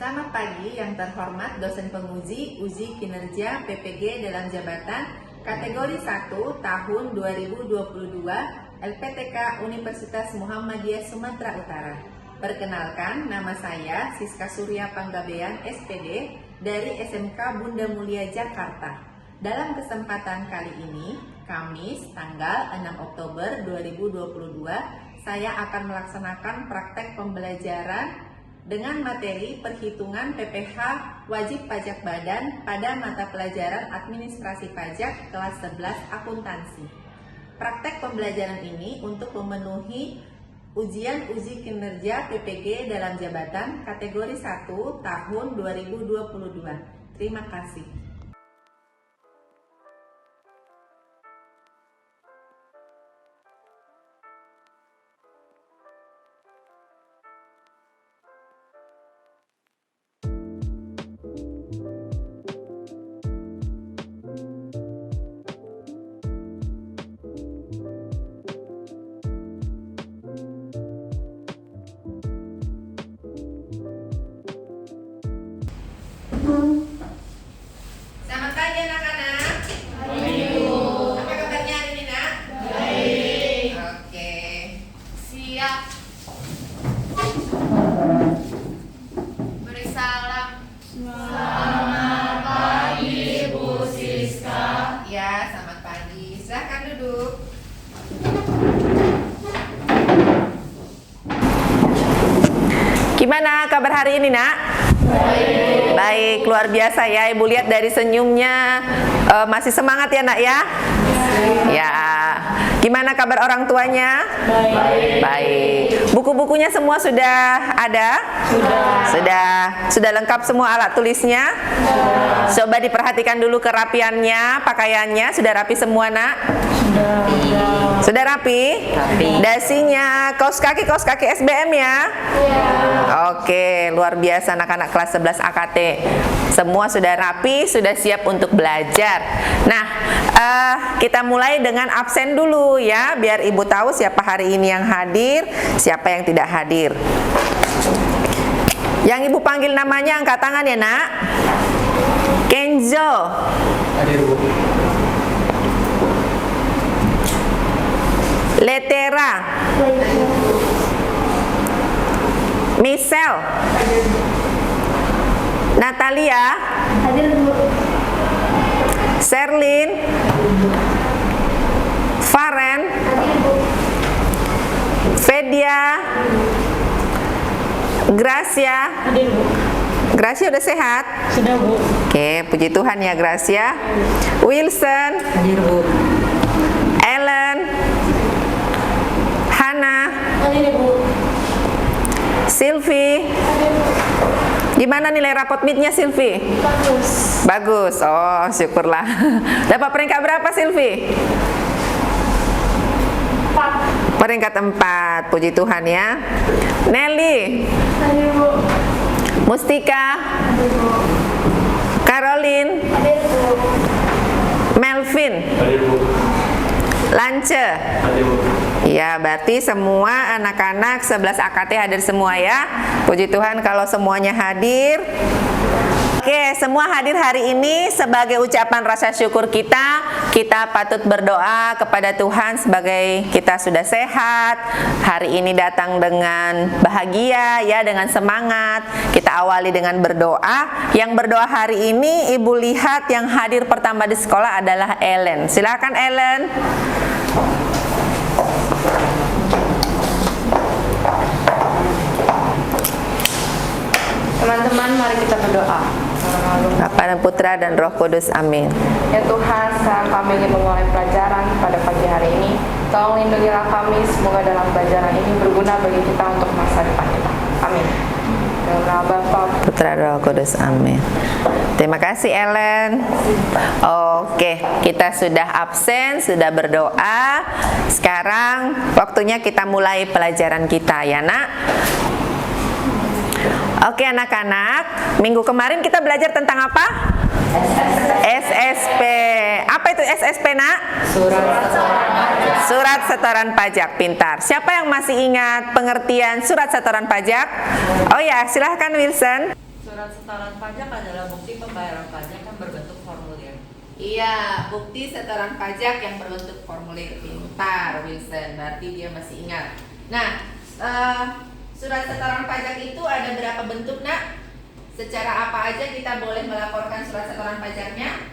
Selamat pagi yang terhormat dosen penguji uji kinerja PPG dalam jabatan kategori 1 tahun 2022 LPTK Universitas Muhammadiyah Sumatera Utara. Perkenalkan, nama saya Siska Surya Panggabean SPD dari SMK Bunda Mulia Jakarta. Dalam kesempatan kali ini, Kamis tanggal 6 Oktober 2022, saya akan melaksanakan praktek pembelajaran dengan materi perhitungan PPh wajib pajak badan pada mata pelajaran administrasi pajak kelas 11 akuntansi. Praktek pembelajaran ini untuk memenuhi ujian uji kinerja PPG dalam jabatan kategori 1 tahun 2022. Terima kasih. Selamat pagi anak-anak. Apa kabarnya hari ini, Nak? Baik. Oke. Siap. Beri salam. Selamat pagi, Bu Siska. Ya, selamat pagi. Silahkan duduk. Gimana kabar hari ini, Nak? Baik, luar biasa ya. Ibu lihat dari senyumnya masih semangat ya, Nak ya? Ya. Gimana kabar orang tuanya? Baik. Buku-bukunya semua sudah ada? Sudah lengkap semua alat tulisnya? Coba diperhatikan dulu kerapiannya, pakaiannya. Sudah rapi semua, Nak? Sudah rapi? Dasinya, kaos kaki SBM ya? Oke, luar biasa anak-anak kelas 11 AKT. Semua sudah rapi, sudah siap untuk belajar. Nah, kita mulai dengan absen dulu ya, biar Ibu tahu siapa hari ini yang hadir, siapa yang tidak hadir. Yang Ibu panggil namanya angkat tangan ya, Nak. Kenzo. Hadir, Bu. Letera. Michelle. Natalia. Sherlyn. Faren. Fedia. Gracia. Gracia udah sehat? Sudah, Bu. Oke, puji Tuhan ya Gracia. Wilson. Hadir, Bu. Ellen. Hana. Hadir, Bu. Silvi. Gimana nilai rapot meet-nya Silvi? Bagus. Oh, syukurlah. Dapat peringkat berapa Silvi? 4. Peringkat 4. Puji Tuhan ya. Nelly. Hadir, Bu. Mustika. Hadir, Bu. Caroline. Hadir, Bu. Melvin. Hadir, Bu. Lance. Hadir, Bu. Ya, berarti semua anak-anak 11 AKT hadir semua ya. Puji Tuhan kalau semuanya hadir. Oke, semua hadir hari ini sebagai ucapan rasa syukur kita. Kita patut berdoa kepada Tuhan sebagai kita sudah sehat. Hari ini datang dengan bahagia ya, dengan semangat. Kita awali dengan berdoa. Yang berdoa hari ini Ibu lihat yang hadir pertama di sekolah adalah Ellen. Silakan Ellen. Teman-teman, mari kita berdoa. Bapa dan Putra dan Roh Kudus, amin. Ya Tuhan, saat kami ingin memulai pelajaran pada pagi hari ini, tolong lindungilah kami, semoga dalam pelajaran ini berguna bagi kita untuk masa depan kita. Amin. Dalam nama Bapa, Putra Roh Kudus, amin. Terima kasih Ellen. Oke, kita sudah absen, sudah berdoa. Sekarang waktunya kita mulai pelajaran kita ya, Nak. Oke anak-anak, minggu kemarin kita belajar tentang apa? SSP. Apa itu SSP, Nak? Surat setoran pajak. Pintar. Siapa yang masih ingat pengertian surat setoran pajak? Oh ya, silahkan Wilson. surat Surat setoran pajak adalah bukti pembayaran pajak yang berbentuk formulir. Iya, bukti setoran pajak yang berbentuk formulir. Pintar, Wilson. Berarti dia masih ingat. Nah, surat setoran pajak itu ada berapa bentuk, Nak? Secara apa aja kita boleh melaporkan surat setoran pajaknya?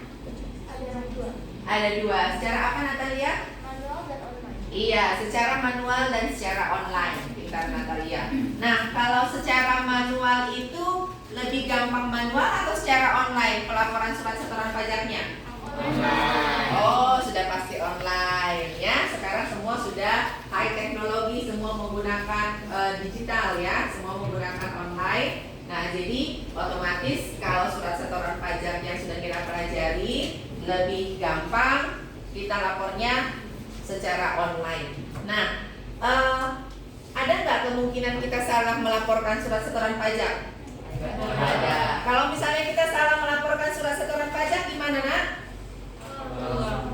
Ada dua. Secara apa, Natalia? Manual dan online. Iya, secara manual dan secara online. Pintar, Natalia. Nah, kalau secara manual itu lebih gampang manual atau secara online pelaporan surat setoran pajaknya? Online. Oh, sudah pasti online ya. Sekarang semua sudah high teknologi, semua menggunakan digital ya, semua menggunakan online. Nah, jadi otomatis kalau surat setoran pajak yang sudah kita pelajari lebih gampang kita lapornya secara online. Nah, ada nggak kemungkinan kita salah melaporkan surat setoran pajak? Ada. Kalau misalnya kita salah melaporkan surat setoran pajak, gimana, Nak?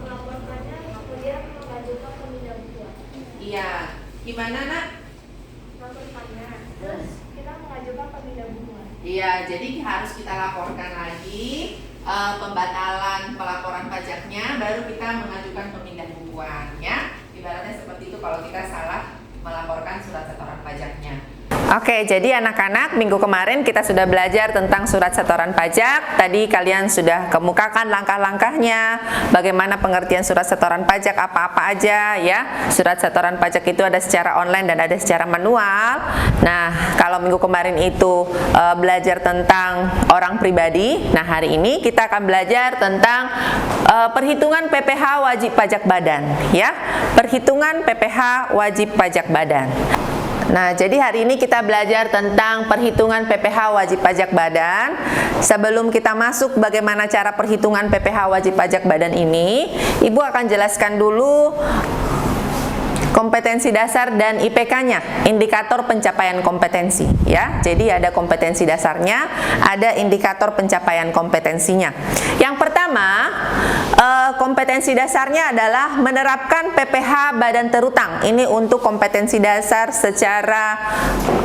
Melaporkannya kemudian mengajukan pemindah bukuan. Iya. Gimana, Nak? Melaporkannya, terus kita mengajukan pemindah bukuan. Iya, jadi harus kita laporkan lagi pembatalan pelaporan pajaknya, baru kita mengajukan pemindah bukuan ya. Ibaratnya seperti itu kalau kita salah melaporkan surat setoran pajaknya. Oke, jadi anak-anak, minggu kemarin kita sudah belajar tentang surat setoran pajak. Tadi kalian sudah kemukakan langkah-langkahnya, bagaimana pengertian surat setoran pajak, apa-apa aja ya. Surat setoran pajak itu ada secara online dan ada secara manual. Nah, kalau minggu kemarin itu belajar tentang orang pribadi, nah hari ini kita akan belajar tentang perhitungan PPh wajib pajak badan ya. Perhitungan PPh wajib pajak badan. Nah, jadi hari ini kita belajar tentang perhitungan PPh wajib pajak badan. Sebelum kita masuk bagaimana cara perhitungan PPh wajib pajak badan ini, Ibu akan jelaskan dulu kompetensi dasar dan IPK-nya, indikator pencapaian kompetensi ya. Jadi ada kompetensi dasarnya, ada indikator pencapaian kompetensinya. Yang pertama, kompetensi dasarnya adalah menerapkan PPh badan terutang. Ini untuk kompetensi dasar secara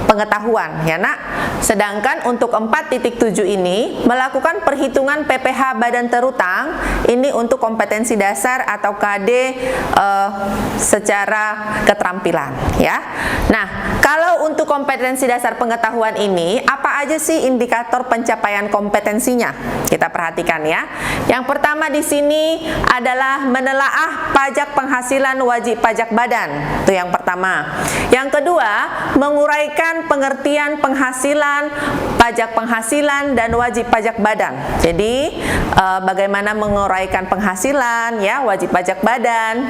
pengetahuan ya, Nak. Sedangkan untuk 4.7 ini melakukan perhitungan PPh badan terutang, ini untuk kompetensi dasar atau KD secara keterampilan ya. Nah, kalau untuk kompetensi dasar pengetahuan ini, apa aja sih indikator pencapaian kompetensinya? Kita perhatikan ya. Yang pertama di sini adalah menelaah pajak penghasilan wajib pajak badan. Itu yang pertama. Yang kedua, menguraikan pengertian penghasilan, pajak penghasilan dan wajib pajak badan. Jadi, bagaimana menguraikan penghasilan ya, wajib pajak badan.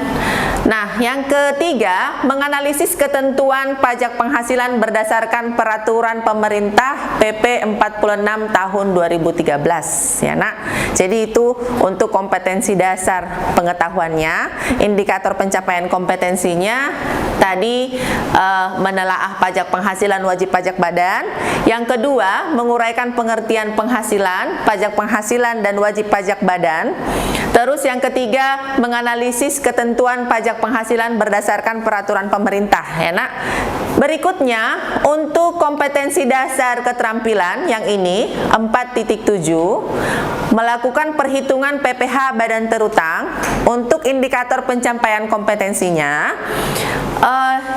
Nah, yang ketiga, menganalisis ketentuan pajak penghasilan berdasarkan peraturan pemerintah PP 46 tahun 2013 ya, Nak. Jadi itu untuk kompetensi dasar pengetahuannya. Indikator pencapaian kompetensinya tadi menelaah pajak penghasilan wajib pajak badan. Yang kedua, menguraikan pengertian penghasilan, pajak penghasilan dan wajib pajak badan. Terus yang ketiga, menganalisis ketentuan pajak penghasilan berdasarkan peraturan pemerintah ya, Nak. Berikutnya, untuk kompetensi dasar keterampilan yang ini 4.7, melakukan perhitungan PPh badan terutang. Untuk indikator pencapaian kompetensinya,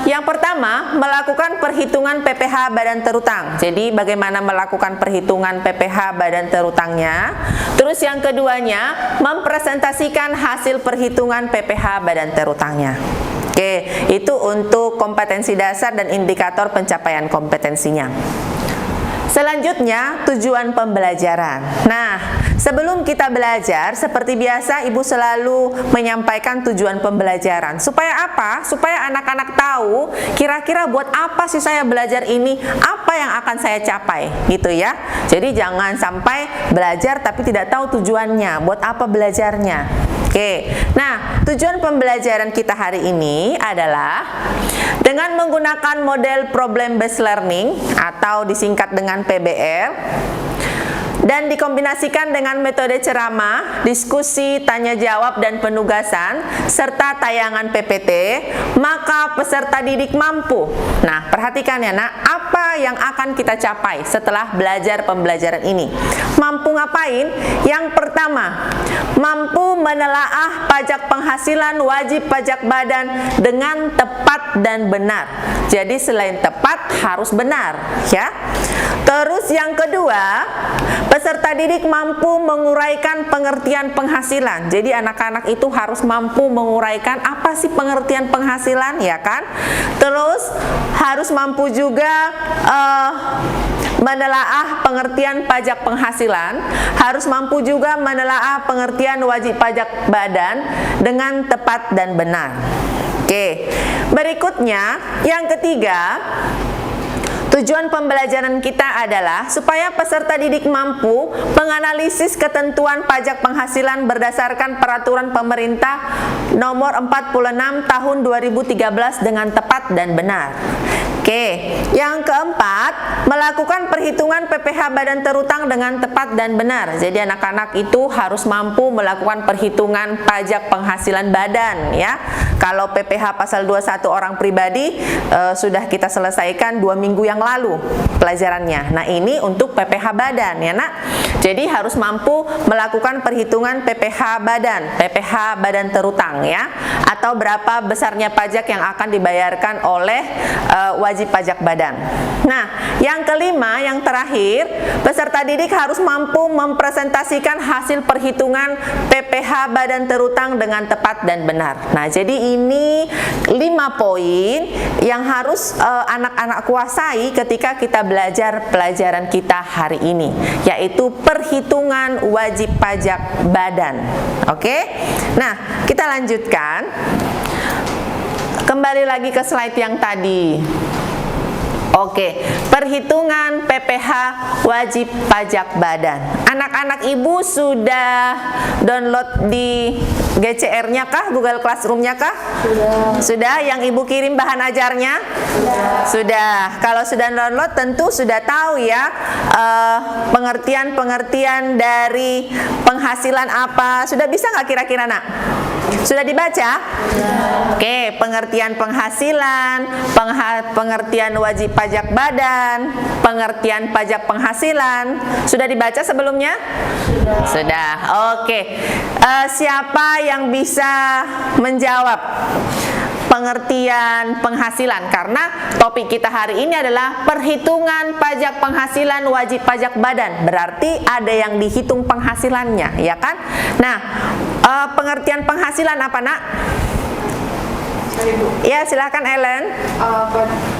yang pertama, melakukan perhitungan PPh badan terutang. Jadi bagaimana melakukan perhitungan PPh badan terutangnya. Terus yang keduanya, mempresentasikan hasil perhitungan PPh badan terutangnya. Oke, itu untuk kompetensi dasar dan indikator pencapaian kompetensinya. Selanjutnya, tujuan pembelajaran. Nah, sebelum kita belajar, seperti biasa Ibu selalu menyampaikan tujuan pembelajaran. Supaya apa? Supaya anak-anak tahu kira-kira buat apa sih saya belajar ini, apa yang akan saya capai, gitu ya. Jadi jangan sampai belajar tapi tidak tahu tujuannya, buat apa belajarnya. Oke, nah tujuan pembelajaran kita hari ini adalah dengan menggunakan model problem based learning atau disingkat dengan PBL, dan dikombinasikan dengan metode ceramah, diskusi, tanya jawab dan penugasan serta tayangan PPT, maka peserta didik mampu. Nah, perhatikan ya Nak, apa yang akan kita capai setelah belajar pembelajaran ini? Mampu ngapain? Yang pertama, mampu menelaah pajak penghasilan wajib pajak badan dengan tepat dan benar. Jadi selain tepat harus benar, ya. Terus yang kedua, peserta didik mampu menguraikan pengertian penghasilan. Jadi anak-anak itu harus mampu menguraikan apa sih pengertian penghasilan, ya kan? Terus harus mampu juga menelaah pengertian pajak penghasilan, harus mampu juga menelaah pengertian wajib pajak badan dengan tepat dan benar. Oke, berikutnya yang ketiga, tujuan pembelajaran kita adalah supaya peserta didik mampu menganalisis ketentuan pajak penghasilan berdasarkan peraturan pemerintah nomor 46 tahun 2013 dengan tepat dan benar. Oke, yang keempat, melakukan perhitungan PPh badan terutang dengan tepat dan benar. Jadi anak-anak itu harus mampu melakukan perhitungan pajak penghasilan badan, ya. Kalau PPh pasal 21 orang pribadi sudah kita selesaikan 2 minggu yang lalu pelajarannya. Nah, ini untuk PPh badan, ya Nak. Jadi harus mampu melakukan perhitungan PPh badan terutang, ya, atau berapa besarnya pajak yang akan dibayarkan oleh wajib pajak badan. Nah, yang kelima, yang terakhir, peserta didik harus mampu mempresentasikan hasil perhitungan PPh badan terutang dengan tepat dan benar. Nah, jadi ini 5 poin yang harus anak-anak kuasai ketika kita belajar pelajaran kita hari ini, yaitu perhitungan wajib pajak badan. Oke? Nah, kita lanjutkan. Kembali lagi ke slide yang tadi. Oke, perhitungan PPh wajib pajak badan. Anak-anak ibu sudah download di GCR-nya kah? Google Classroom-nya kah? Sudah. Yang ibu kirim bahan ajarnya? Sudah. Kalau sudah download tentu sudah tahu ya pengertian-pengertian dari penghasilan apa. Sudah bisa nggak kira-kira Nak? Sudah dibaca? Oke, pengertian penghasilan, pengertian wajib pajak badan, pengertian pajak penghasilan. Sudah dibaca sebelumnya? Sudah. Oke. Siapa yang bisa menjawab pengertian penghasilan? Karena topik kita hari ini adalah perhitungan pajak penghasilan wajib pajak badan. Berarti ada yang dihitung penghasilannya, ya kan? Nah, pengertian penghasilan apa Nak? Ya, silahkan Ellen.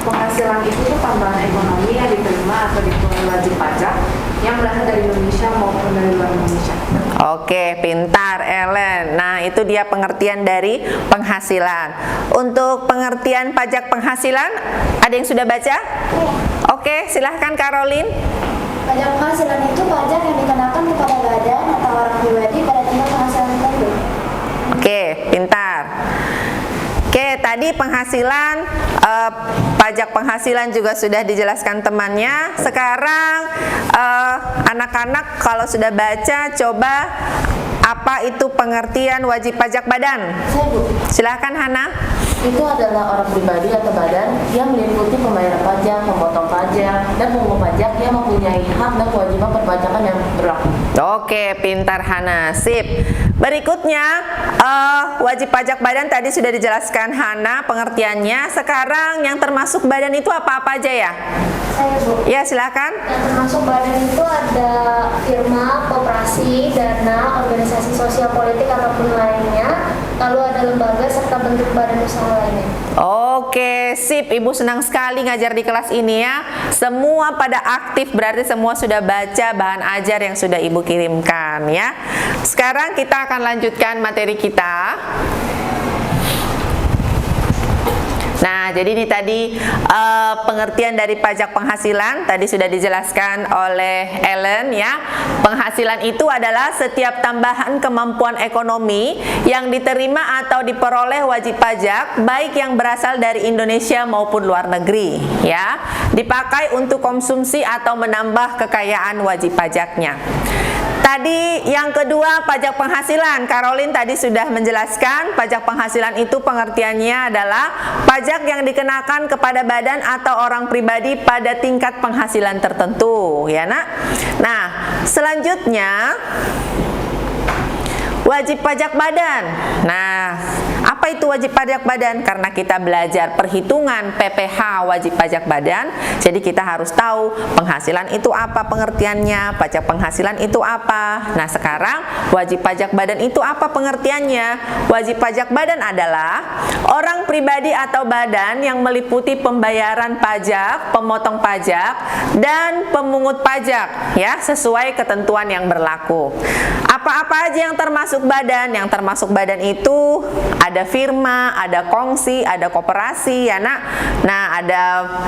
Penghasilan itu tuh tambahan ekonomi yang diterima atau dikeluarkan wajib pajak yang berasal dari Indonesia maupun dari luar Indonesia. Oke, pintar Ellen. Nah, itu dia pengertian dari penghasilan. Untuk pengertian pajak penghasilan, ada yang sudah baca? Oke, silahkan Caroline. Pajak penghasilan itu pajak yang dikenakan kepada badan atau orang pribadi pada tingkat penghasilan tertentu. Oke, pintar. Oke, tadi penghasilan, pajak penghasilan juga sudah dijelaskan temannya. Sekarang anak-anak kalau sudah baca, coba apa itu pengertian wajib pajak badan? Silakan Hana. Itu adalah orang pribadi atau badan yang meliputi pembayaran pajak, memotong pajak, dan pungut pajak yang mempunyai hak dan kewajiban perpajakan yang berlaku. Oke, pintar Hana. Sip. Berikutnya, wajib pajak badan tadi sudah dijelaskan Hana pengertiannya. Sekarang yang termasuk badan itu apa-apa aja ya? Saya Bu. Ya, silakan. Yang termasuk badan itu ada firma, koperasi, dana, organisasi sosial politik ataupun lainnya. Lalu ada lembaga serta bentuk badan usaha lainnya. Oke, sip. Ibu senang sekali ngajar di kelas ini ya. Semua pada aktif, berarti semua sudah baca bahan ajar yang sudah Ibu kirimkan ya. Sekarang kita akan lanjutkan materi kita. Nah, jadi ini tadi pengertian dari pajak penghasilan tadi sudah dijelaskan oleh Ellen ya. Penghasilan itu adalah setiap tambahan kemampuan ekonomi yang diterima atau diperoleh wajib pajak baik yang berasal dari Indonesia maupun luar negeri ya, dipakai untuk konsumsi atau menambah kekayaan wajib pajaknya. Tadi yang kedua pajak penghasilan, Caroline tadi sudah menjelaskan pajak penghasilan itu pengertiannya adalah pajak yang dikenakan kepada badan atau orang pribadi pada tingkat penghasilan tertentu ya nak. Nah selanjutnya wajib pajak badan. Nah, apa itu wajib pajak badan? Karena kita belajar perhitungan PPh wajib pajak badan, jadi kita harus tahu penghasilan itu apa pengertiannya, pajak penghasilan itu apa. Nah, sekarang wajib pajak badan itu apa pengertiannya? Wajib pajak badan adalah orang pribadi atau badan yang meliputi pembayaran pajak, pemotong pajak, dan pemungut pajak ya, sesuai ketentuan yang berlaku. Apa-apa aja yang termasuk badan? Yang termasuk badan itu ada firma, ada kongsi, ada koperasi ya nak. Nah, ada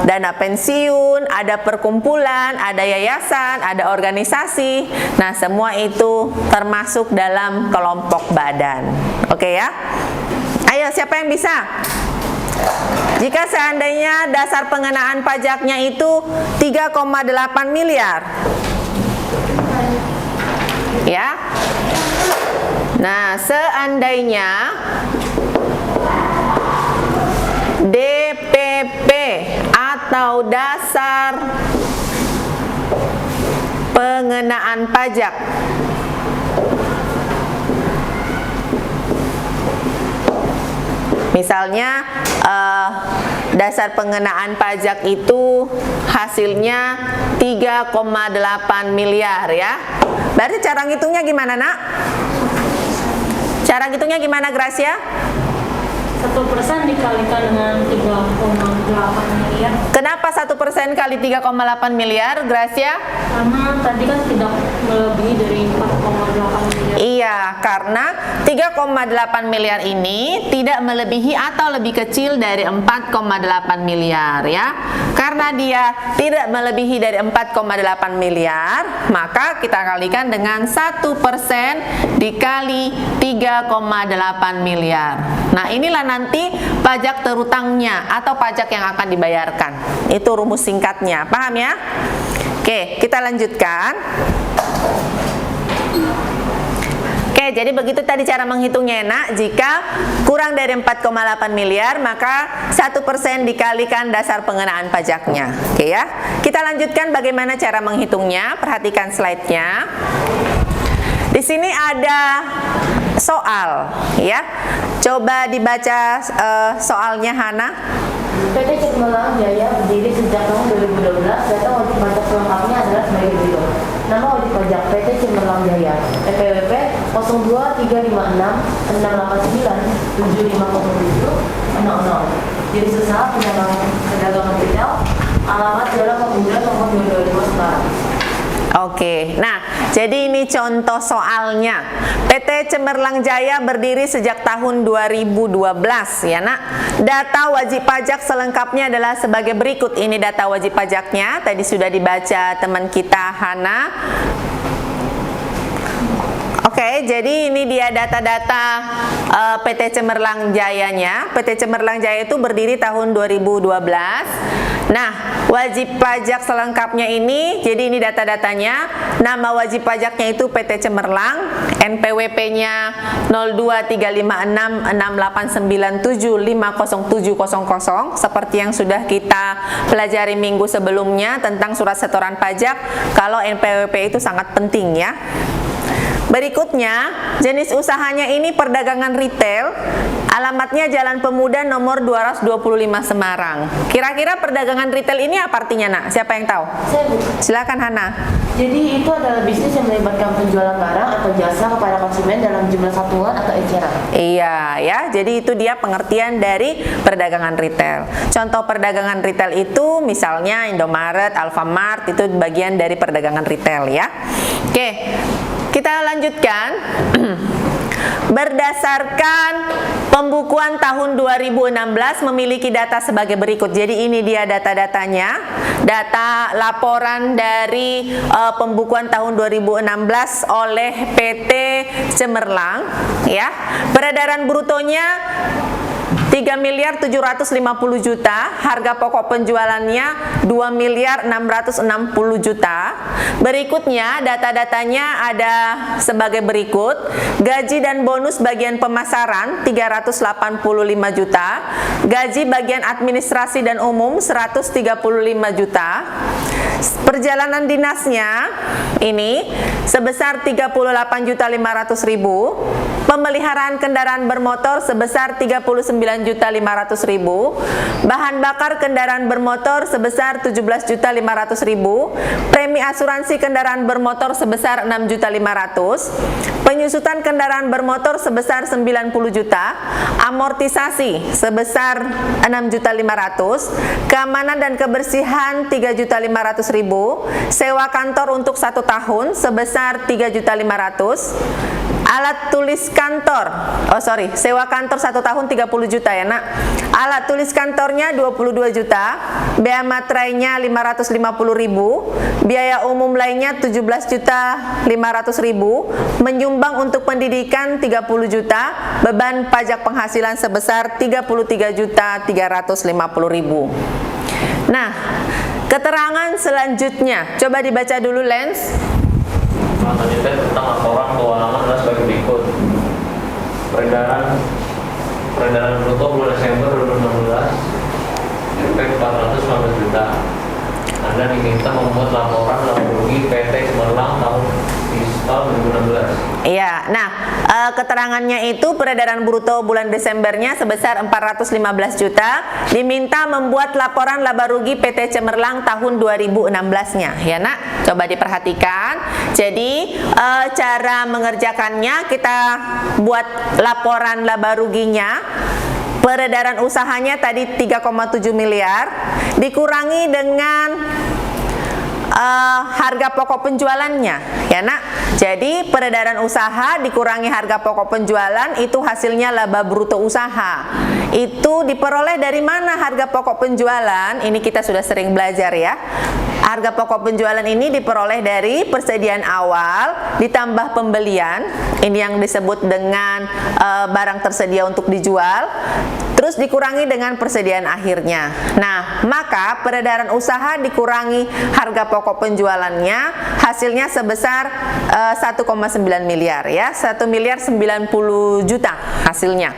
dana pensiun, ada perkumpulan, ada yayasan, ada organisasi. Nah, semua itu termasuk dalam kelompok badan. Oke ya? Ayo, siapa yang bisa? Jika seandainya dasar pengenaan pajaknya itu 3,8 miliar. Ya. Nah, seandainya DPP atau dasar pengenaan pajak misalnya dasar pengenaan pajak itu hasilnya 3,8 miliar ya. Berarti cara ngitungnya gimana nak? Cara ngitungnya gimana Gracia? 1% dikalikan dengan 3,8 miliar. Kenapa 1% kali 3,8 miliar Gracia? Karena tadi kan tidak melebihi dari 4,8 miliar. Iya, karena 3,8 miliar ini tidak melebihi atau lebih kecil dari 4,8 miliar ya. Karena dia tidak melebihi dari 4,8 miliar, maka kita kalikan dengan 1% dikali 3,8 miliar. Nah, inilah nanti pajak terutangnya atau pajak yang akan dibayarkan. Itu rumus singkatnya, paham ya? Oke, kita lanjutkan. Oke, jadi begitu tadi cara menghitungnya nak. Jika kurang dari 4,8 miliar, maka 1% dikalikan dasar pengenaan pajaknya. Oke ya. Kita lanjutkan bagaimana cara menghitungnya. Perhatikan slide-nya. Di sini ada soal, ya. Coba dibaca soalnya Hana. PT Cemerlang Jaya berdiri sejak tahun 2012. Data wajib pajak selengkapnya adalah sebagai berikut. Nama wajib pajak PT Cemerlang Jaya, NPWP 0235669750700. Jenis usaha perdagangan retail, alamat Jalan Pemuda nomor 225 Semarang. Oke, nah jadi ini contoh soalnya. PT Cemerlang Jaya berdiri sejak tahun 2012 ya nak. Data wajib pajak selengkapnya adalah sebagai berikut. Ini data wajib pajaknya, tadi sudah dibaca teman kita Hana. Oke, jadi ini dia data-data PT Cemerlang Jayanya. PT Cemerlang Jaya itu berdiri tahun 2012. Nah, wajib pajak selengkapnya ini, jadi ini data-datanya. Nama wajib pajaknya itu PT Cemerlang, NPWP-nya 023566897500700, seperti yang sudah kita pelajari minggu sebelumnya tentang surat setoran pajak. Kalau NPWP itu sangat penting ya. Berikutnya, jenis usahanya ini perdagangan retail, alamatnya Jalan Pemuda nomor 225 Semarang. Kira-kira perdagangan retail ini apa artinya nak? Siapa yang tahu? Saya Bu. Silakan Hana. Jadi itu adalah bisnis yang melibatkan penjualan barang atau jasa kepada konsumen dalam jumlah satuan atau eceran. Iya ya, jadi itu dia pengertian dari perdagangan retail. Contoh perdagangan retail itu misalnya Indomaret, Alfamart, itu bagian dari perdagangan retail ya. Oke, kita lanjutkan. berdasarkan pembukuan tahun 2016 memiliki data sebagai berikut. Jadi ini dia data-datanya, data laporan dari pembukuan tahun 2016 oleh PT Cemerlang, ya. Peredaran brutonya 3.750.000.000, harga pokok penjualannya 2.660.000.000. Berikutnya data-datanya ada sebagai berikut. Gaji dan bonus bagian pemasaran 385 juta, gaji bagian administrasi dan umum 135 juta. Perjalanan dinasnya ini sebesar 38.500.000, pemeliharaan kendaraan bermotor sebesar 39.500.000, bahan bakar kendaraan bermotor sebesar 17.500.000, premi asuransi kendaraan bermotor sebesar 6.500.000, penyusutan kendaraan bermotor sebesar 90 juta, amortisasi sebesar 6.500.000, keamanan dan kebersihan 3.500.000, sewa kantor untuk 1 tahun sebesar 3.500.000, alat tulis kantor, sewa kantor 1 tahun 30 juta ya nak, alat tulis kantornya 22 juta, biaya materainya 550.000, biaya umum lainnya 17.500.000, menyumbang untuk pendidikan 30 juta, beban pajak penghasilan sebesar 33.350.000. Nah, keterangan selanjutnya coba dibaca dulu, Lens. Selanjutnya tentang laporan keuangan adalah sebagai berikut. Peredaran bruto bulan Desember 2016 efek 415 juta. Anda diminta membuat laporan laba rugi PT Cemerlang tahun fiskal 2016. Iya, nah keterangannya itu peredaran bruto bulan Desembernya sebesar 415 juta, diminta membuat laporan laba rugi PT Cemerlang tahun 2016-nya. Ya nak, coba diperhatikan. Jadi cara mengerjakannya, kita buat laporan laba ruginya. Peredaran usahanya tadi 3,7 miliar dikurangi dengan harga pokok penjualannya, ya nak. Jadi peredaran usaha dikurangi harga pokok penjualan, itu hasilnya laba bruto usaha. Itu diperoleh dari mana harga pokok penjualan? Ini kita sudah sering belajar ya. Harga pokok penjualan ini diperoleh dari persediaan awal ditambah pembelian. Ini yang disebut dengan barang tersedia untuk dijual. Terus dikurangi dengan persediaan akhirnya. Nah, maka peredaran usaha dikurangi harga pokok penjualannya, hasilnya sebesar 1,9 miliar ya, 1.090 juta hasilnya.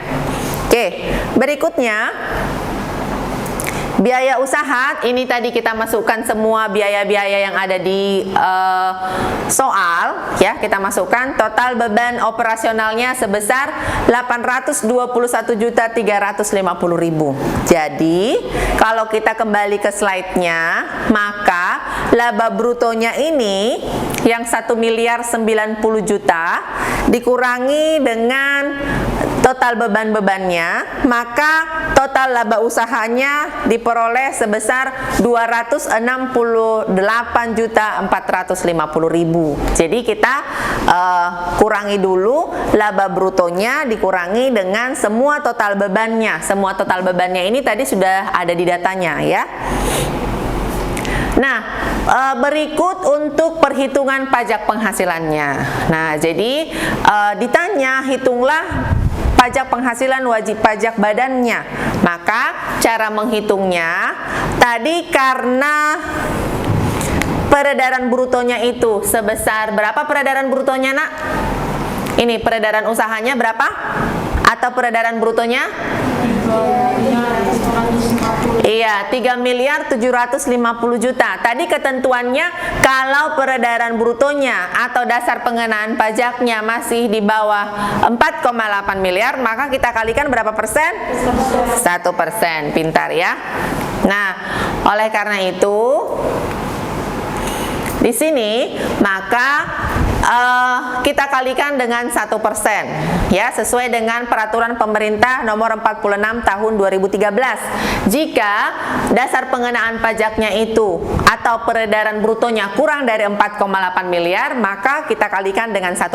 Oke, berikutnya biaya usaha. Ini tadi kita masukkan semua biaya-biaya yang ada di soal ya, kita masukkan. Total beban operasionalnya sebesar 821.350.000. Jadi kalau kita kembali ke slide-nya, maka laba brutonya ini yang 1.090 juta dikurangi dengan total beban-bebannya, maka total laba usahanya diperoleh sebesar 268.450.000. Jadi kita kurangi dulu laba brutonya dikurangi dengan semua total bebannya. Semua total bebannya ini tadi sudah ada di datanya ya. Nah, berikut untuk perhitungan pajak penghasilannya. Nah, jadi ditanya hitunglah pajak penghasilan wajib pajak badannya. Maka cara menghitungnya tadi, karena peredaran brutonya itu sebesar berapa peredaran brutonya nak? Ini peredaran usahanya berapa? Atau peredaran brutonya? Iya, 3.750 juta. Tadi ketentuannya kalau peredaran brutonya atau dasar pengenaan pajaknya masih di bawah 4,8 miliar, maka kita kalikan berapa persen? 1%. Pintar ya. Nah, oleh karena itu di sini maka kita kalikan dengan 1%, ya, sesuai dengan peraturan pemerintah nomor 46 tahun 2013. Jika dasar pengenaan pajaknya itu atau peredaran brutonya kurang dari 4,8 miliar, maka kita kalikan dengan 1%.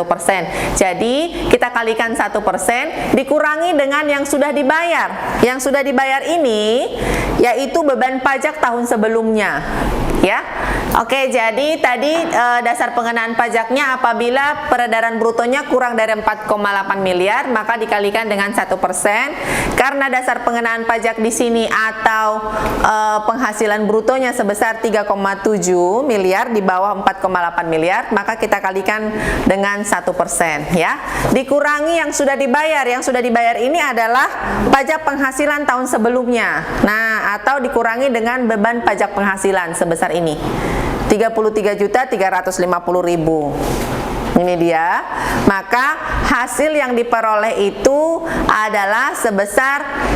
Jadi kita kalikan 1% dikurangi dengan yang sudah dibayar. Yang sudah dibayar ini yaitu beban pajak tahun sebelumnya, ya. Oke, jadi tadi dasar pengenaan pajaknya apabila peredaran brutonya kurang dari 4,8 miliar, maka dikalikan dengan 1%. Karena dasar pengenaan pajak di sini atau penghasilan brutonya sebesar 3,7 miliar di bawah 4,8 miliar, maka kita kalikan dengan 1%, ya. Dikurangi yang sudah dibayar. Yang sudah dibayar ini adalah pajak penghasilan tahun sebelumnya. Nah, atau dikurangi dengan beban pajak penghasilan sebesar ini. 33.350.000. Ini dia. Maka hasil yang diperoleh itu adalah sebesar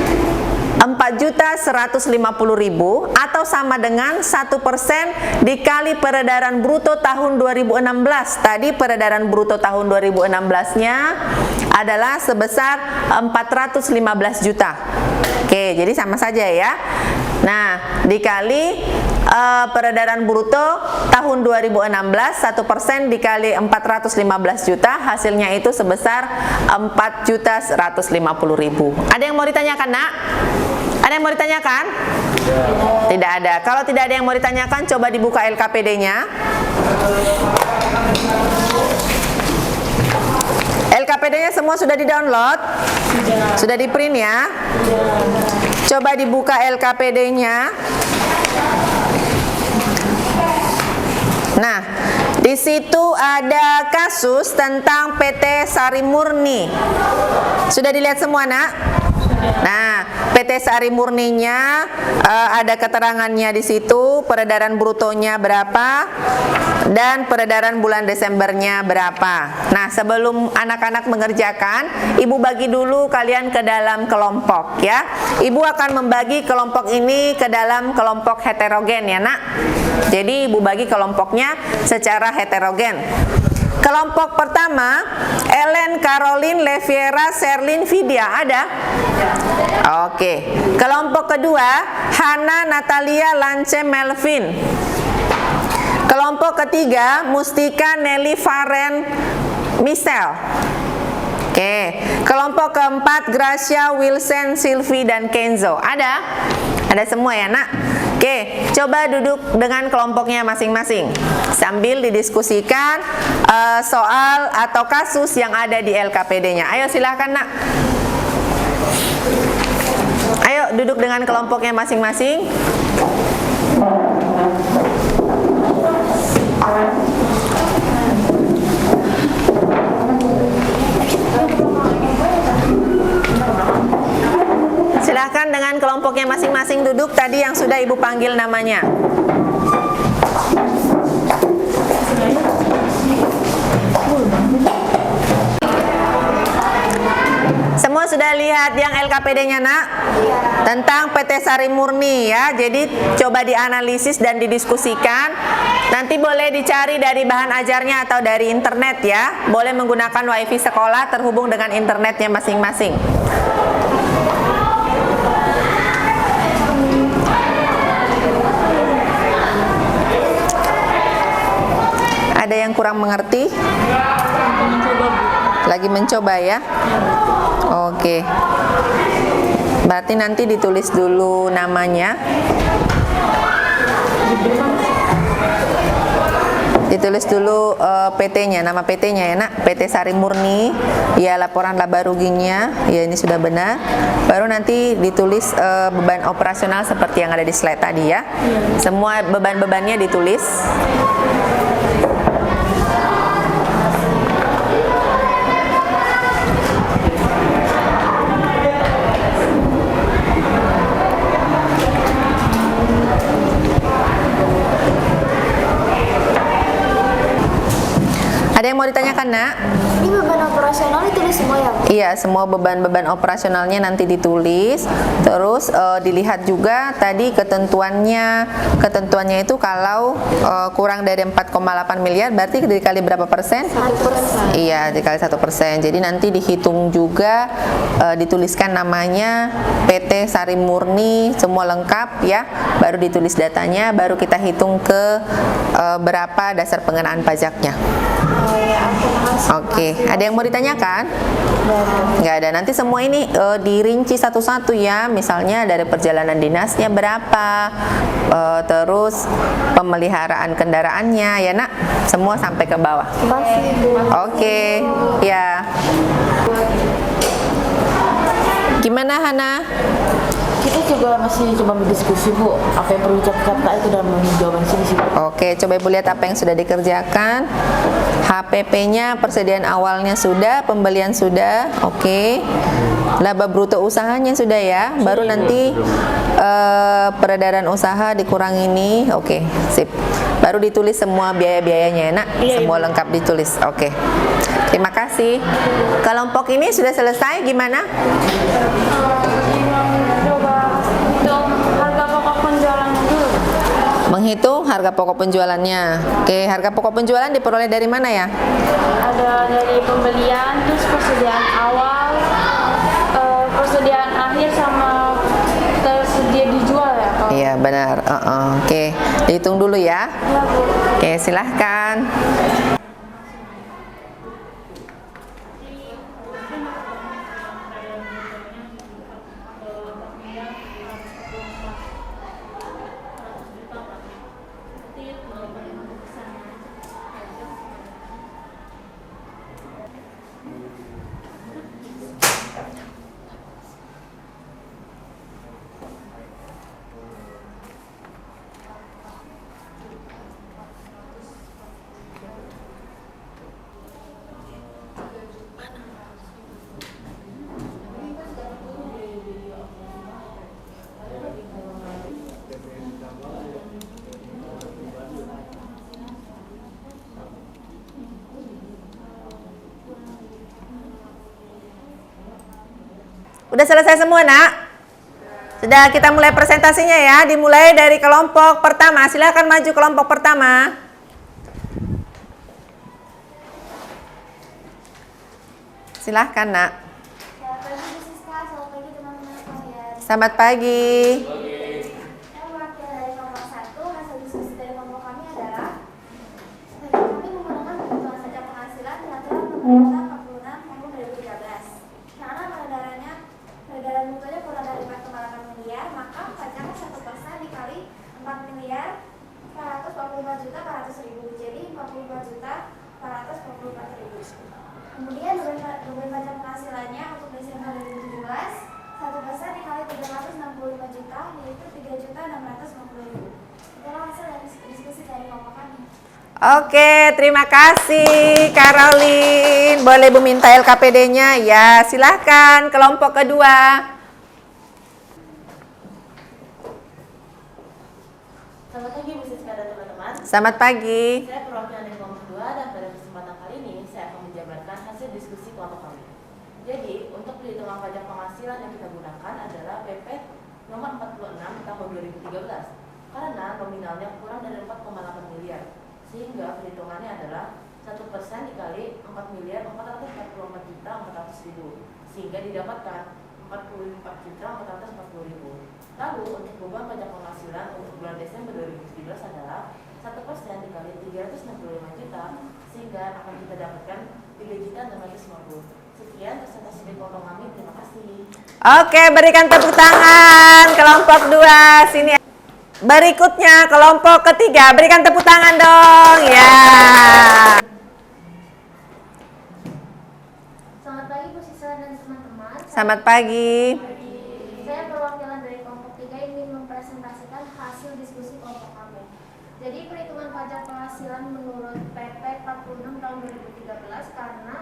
4.150.000 atau sama dengan 1% dikali peredaran bruto tahun 2016. Tadi peredaran bruto tahun 2016-nya adalah sebesar 415 juta. Oke, jadi sama saja ya. Nah, dikali peredaran bruto tahun 2016, 1% dikali 415 juta, hasilnya itu sebesar 4.150.000. Ada yang mau ditanyakan, Nak? Ada yang mau ditanyakan? Tidak ada. Kalau tidak ada yang mau ditanyakan, coba dibuka LKPD-nya. LKPD-nya semua sudah di-download? Sudah di-print ya? Coba dibuka LKPD-nya. Nah, di situ ada kasus tentang PT Sari Murni. Sudah dilihat semua, Nak? Nah, PT Sari Murninya ada keterangannya di situ, peredaran brutonya berapa dan peredaran bulan Desembernya berapa. Nah, sebelum anak-anak mengerjakan, Ibu bagi dulu kalian ke dalam kelompok ya. Ibu akan membagi kelompok ini ke dalam kelompok heterogen ya, Nak. Jadi Ibu bagi kelompoknya secara heterogen. Kelompok pertama, Ellen, Caroline, Leviera, Sherlyn, Vidya, ada? Oke. Kelompok kedua, Hana, Natalia, Lance, Melvin. Kelompok ketiga, Mustika, Nelly, Faren, Michelle. Oke. Kelompok keempat, Gracia, Wilson, Sylvie, dan Kenzo. Ada? Ada semua ya, Nak? Oke, coba duduk dengan kelompoknya masing-masing sambil didiskusikan soal atau kasus yang ada di LKPD-nya. Ayo silahkan, Nak. Ayo duduk dengan kelompoknya masing-masing. Silahkan dengan kelompoknya masing-masing duduk tadi yang sudah Ibu panggil namanya. Semua sudah lihat yang LKPD-nya, Nak? Tentang PT Sari Murni ya. Jadi coba dianalisis dan didiskusikan. Nanti boleh dicari dari bahan ajarnya atau dari internet ya. Boleh menggunakan WiFi sekolah terhubung dengan internetnya masing-masing. Ada yang kurang mengerti? Lagi mencoba ya? Oke. Berarti nanti ditulis dulu namanya. Ditulis dulu PT-nya, nama PT-nya ya, Nak. PT Sari Murni. Ya, laporan laba ruginya. Ya, ini sudah benar. Baru nanti ditulis beban operasional seperti yang ada di slide tadi ya. Semua beban-bebannya ditulis. Ada yang mau ditanyakan, Nak? Ini beban operasional ditulis semua ya, Bu? Iya, semua beban-beban operasionalnya nanti ditulis. Terus dilihat juga tadi ketentuannya itu kalau kurang dari 4,8 miliar berarti dikali berapa persen? 1%. Iya, dikali 1%. Jadi nanti dihitung juga, dituliskan namanya PT Sari Murni, semua lengkap ya. Baru ditulis datanya, baru kita hitung ke berapa dasar pengenaan pajaknya. Oh ya, Oke, ada yang mau ditanyakan? Nggak ada. Nanti semua ini dirinci satu-satu ya. Misalnya dari perjalanan dinasnya berapa, terus pemeliharaan kendaraannya ya nak. Semua sampai ke bawah. Oke, ya. Gimana Hana? Kita juga masih coba berdiskusi Bu, apa yang perlu KPK itu dalam jawaban sini sih Bu. Oke, coba Ibu lihat apa yang sudah dikerjakan. HPP-nya persediaan awalnya sudah, pembelian sudah, oke. Laba bruto usahanya sudah ya, baru nanti peredaran usaha dikurang ini, oke, sip. Baru ditulis semua biaya-biayanya, nak, semua lengkap ditulis, oke. Terima kasih. Kelompok ini sudah selesai, gimana? Menghitung harga pokok penjualannya. Oke, harga pokok penjualan diperoleh dari mana ya? Ada dari pembelian, terus persediaan awal, persediaan akhir sama tersedia dijual ya kalau. Iya, benar. Oke, dihitung dulu ya. Iya, Bu. Oke, silahkan. Udah selesai semua, nak? Sudah, kita mulai presentasinya ya. Dimulai dari kelompok pertama. Silakan maju kelompok pertama. Silahkan, nak. Selamat pagi, Bu Siska. Selamat pagi, teman-teman sekalian. Selamat pagi. Saya mewakili dari kelompok 1. Hasil diskusi dari kelompok kami adalah kami menggunakan perhitungan pajak penghasilan peraturan pemerintah 46 tahun 2013. Karena peredaran mutunya kurang dari 4,8 miliar, maka pajaknya 1% dikali 4 miliar 445 juta 400 ribu. Jadi 45 juta 444 ribu. Kemudian beban pajak penghasilannya untuk Desember 2017 1% dikali 365 juta yaitu 3 juta 650 ribu. Itulah hasil dari diskusi dari kelompok kami. Oke, terima kasih Caroline. Boleh Bu minta LKPD-nya? Ya, silahkan kelompok kedua. Selamat pagi Bu Siska dan teman-teman. Selamat pagi. Saya perwakilan dari kelompok 2 dan pada kesempatan kali ini saya akan menjabarkan hasil diskusi kelompok kami. Jadi, untuk perhitungan pajak penghasilan yang kita gunakan adalah PP nomor 46 tahun 2013 karena nominalnya kurang dari 4,8 miliar. Sehingga perhitungannya adalah 1% dikali 4 miliar 444 juta 400 ribu. Sehingga didapatkan 44 juta 440 ribu. Lalu untuk beban pajak penghasilan untuk bulan Desember 2017 adalah 1% dikali 365 juta sehingga akan kita dapatkan 3 juta 650. Sekian presentasi dari kelompok kami. Terima kasih. Oke, berikan tepuk tangan kelompok 2. Sini. Berikutnya kelompok ketiga. Berikan tepuk tangan dong. Ya. Selamat pagi Bu Siska dan teman-teman. Selamat pagi. Saya perwakilan dari kelompok 3 ingin mempresentasikan hasil diskusi kelompok kami. Jadi perhitungan pajak penghasilan menurut PP 46 tahun 2013 karena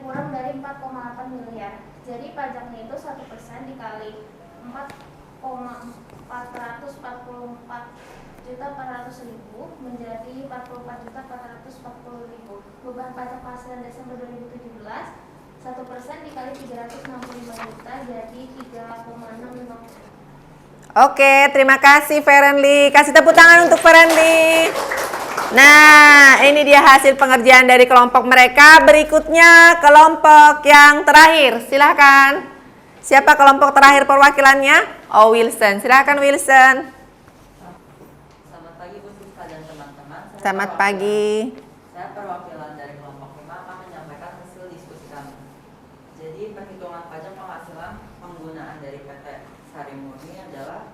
kurang dari 4,8 miliar. Jadi pajaknya itu 1% dikali 4 444.400.000 menjadi 44.440.000. Beban pajak penghasilan Desember 2017 1% dikali 365 juta jadi 3,650. Oke, terima kasih Ferenly. Kasih tepuk tangan untuk Ferenly. Nah, ini dia hasil pengerjaan dari kelompok mereka. Berikutnya kelompok yang terakhir. Silakan. Siapa kelompok terakhir perwakilannya? Oh, Wilson. Silakan Wilson. Selamat pagi Bu Siska dan teman-teman. Selamat pagi. Saya perwakilan dari kelompok 5 akan menyampaikan hasil diskusi kami. Jadi perhitungan pajak penghasilan penggunaan dari PT Sari Murni adalah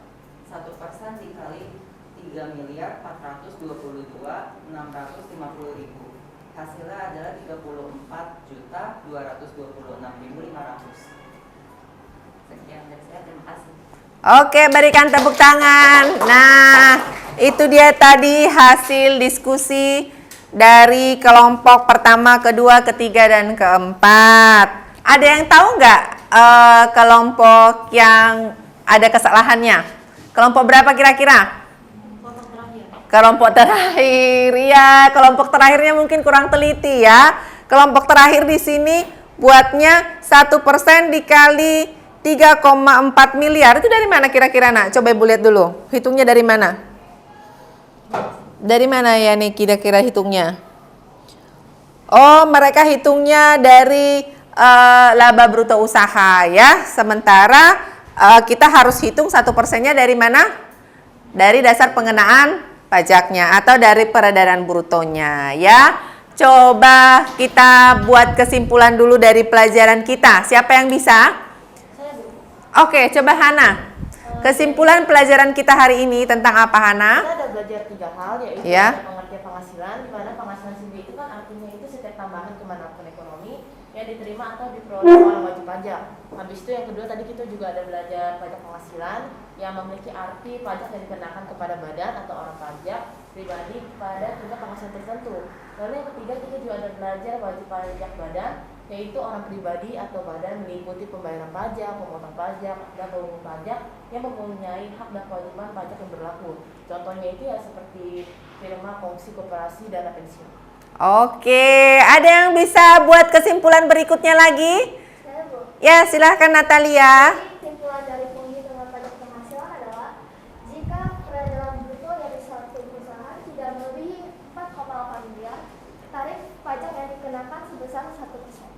1% dikali 3.422.650.000. Hasilnya adalah 34.226.500. Sekian dari saya, terima kasih. Oke, berikan tepuk tangan. Nah, itu dia tadi hasil diskusi dari kelompok pertama, kedua, ketiga, dan keempat. Ada yang tahu nggak kelompok yang ada kesalahannya? Kelompok berapa kira-kira? Kelompok terakhir. Ya, kelompok terakhirnya mungkin kurang teliti ya. Kelompok terakhir di sini buatnya 1% dikali 3,4 miliar. Itu dari mana kira-kira, Nak? Coba Ibu lihat dulu. Hitungnya dari mana? Dari mana ya nih kira-kira hitungnya? Oh, mereka hitungnya dari laba bruto usaha ya. Sementara kita harus hitung 1%-nya dari mana? Dari dasar pengenaan pajaknya atau dari peredaran brutonya ya. Coba kita buat kesimpulan dulu dari pelajaran kita. Siapa yang bisa? Oke, coba Hana. Kesimpulan pelajaran kita hari ini tentang apa, Hana? Kita ada belajar 3 hal, yaitu Ya. pengertian penghasilan, di mana penghasilan sendiri itu kan artinya itu setiap tambahan kemanfaatan ekonomi yang diterima atau diperoleh oleh wajib pajak. Habis itu yang kedua tadi kita juga ada belajar pajak penghasilan yang memiliki arti pajak yang dikenakan kepada badan atau orang pajak pribadi pada tingkat penghasilan tertentu. Lalu yang ketiga kita juga ada belajar wajib pajak badan, yaitu orang pribadi atau badan mengikuti pembayaran pajak, pemotongan pajak, dan pengumum pajak yang mempunyai hak dan kewajiban pajak yang berlaku. Contohnya itu ya seperti firma, kongsi, koperasi, dana pensiun. Oke, ada yang bisa buat kesimpulan berikutnya lagi? Saya, Bu. Ya, silahkan Natalia. Kesimpulan dari penghitungan pajak penghasilan adalah jika peredaran bruto dari suatu perusahaan tidak melebihi 4,8 miliar, tarif pajak yang dikenakan sebesar 1%.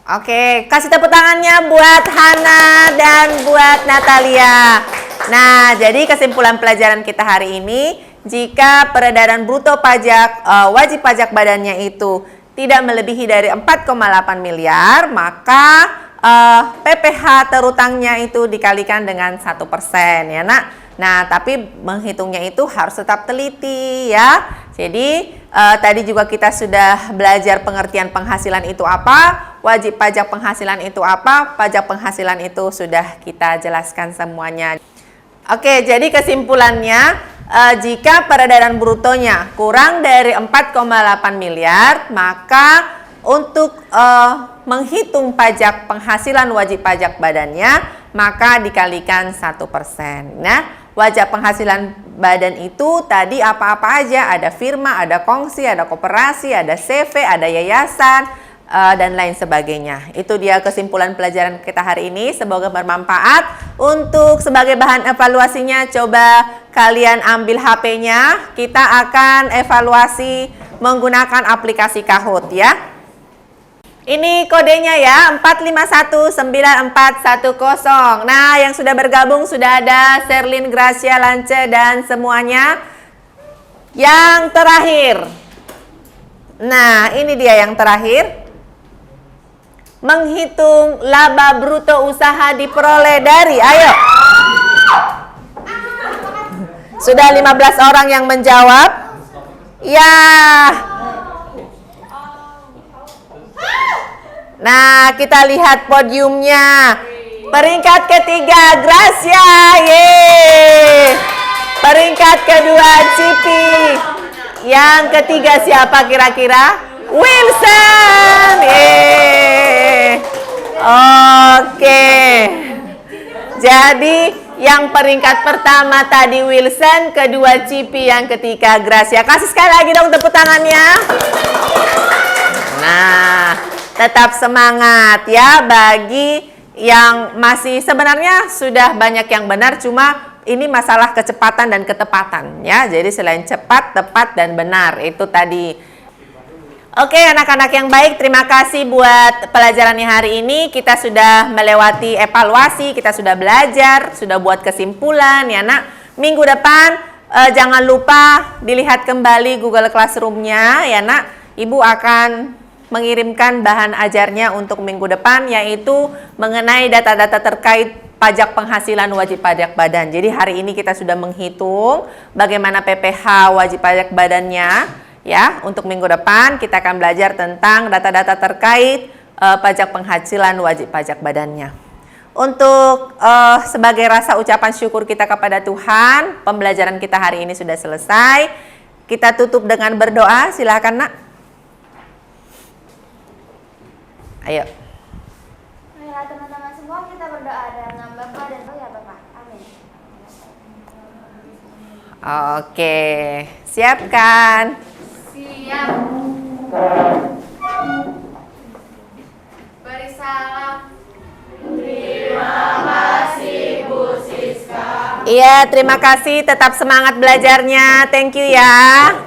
Oke, kasih tepuk tangannya buat Hana dan buat Natalia. Nah, jadi kesimpulan pelajaran kita hari ini, jika peredaran bruto pajak wajib pajak badannya itu tidak melebihi dari 4,8 miliar, maka PPh terutangnya itu dikalikan dengan 1% ya, Nak. Nah, tapi menghitungnya itu harus tetap teliti ya. Jadi tadi juga kita sudah belajar pengertian penghasilan itu apa, wajib pajak penghasilan itu apa, pajak penghasilan itu sudah kita jelaskan semuanya. Oke, jadi kesimpulannya jika peredaran brutonya kurang dari 4,8 miliar, maka untuk menghitung pajak penghasilan wajib pajak badannya, maka dikalikan 1%. Nah, wajib penghasilan badan itu tadi apa-apa aja, ada firma, ada kongsi, ada koperasi, ada CV, ada yayasan, dan lain sebagainya. Itu dia kesimpulan pelajaran kita hari ini. Semoga bermanfaat. Untuk sebagai bahan evaluasinya, coba kalian ambil HP-nya. Kita akan evaluasi menggunakan aplikasi Kahoot ya. Ini kodenya ya, 4519410. Nah, yang sudah bergabung sudah ada Sherlyn, Gracia, Lance, dan semuanya. Yang terakhir. Nah, ini dia yang terakhir. Menghitung laba bruto usaha diperoleh dari, ayo. Sudah 15 orang yang menjawab. Ya. Nah, kita lihat podiumnya. Peringkat ketiga Gracia, yeay. Peringkat kedua Cipi. Yang ketiga siapa kira-kira? Wilson, yeay. Oke. Jadi Yang peringkat pertama tadi Wilson, kedua Cipi, yang ketiga Gracia. Kasih sekali lagi dong tepuk tangannya. Nah, tetap semangat ya bagi yang masih, sebenarnya sudah banyak yang benar, cuma ini masalah kecepatan dan ketepatan ya. Jadi selain cepat, tepat, dan benar itu tadi. Oke anak-anak yang baik, terima kasih buat pelajarannya hari ini. Kita sudah melewati evaluasi, kita sudah belajar, sudah buat kesimpulan ya nak. Minggu depan jangan lupa dilihat kembali Google Classroom-nya ya nak. Ibu akan mengirimkan bahan ajarnya untuk minggu depan, yaitu mengenai data-data terkait pajak penghasilan wajib pajak badan. Jadi hari ini kita sudah menghitung bagaimana PPh wajib pajak badannya. Ya, untuk minggu depan kita akan belajar tentang data-data terkait pajak penghasilan wajib pajak badannya. Untuk sebagai rasa ucapan syukur kita kepada Tuhan, pembelajaran kita hari ini sudah selesai. Kita tutup dengan berdoa, silakan nak. Ayo. Baiklah teman-teman semua, kita berdoa dalam nama Bapa dan Roh ya Bapak. Amin. Oke, siapkan. Siap. Beri salam. Terima kasih Bu Siska. Iya, terima kasih. Tetap semangat belajarnya. Thank you ya.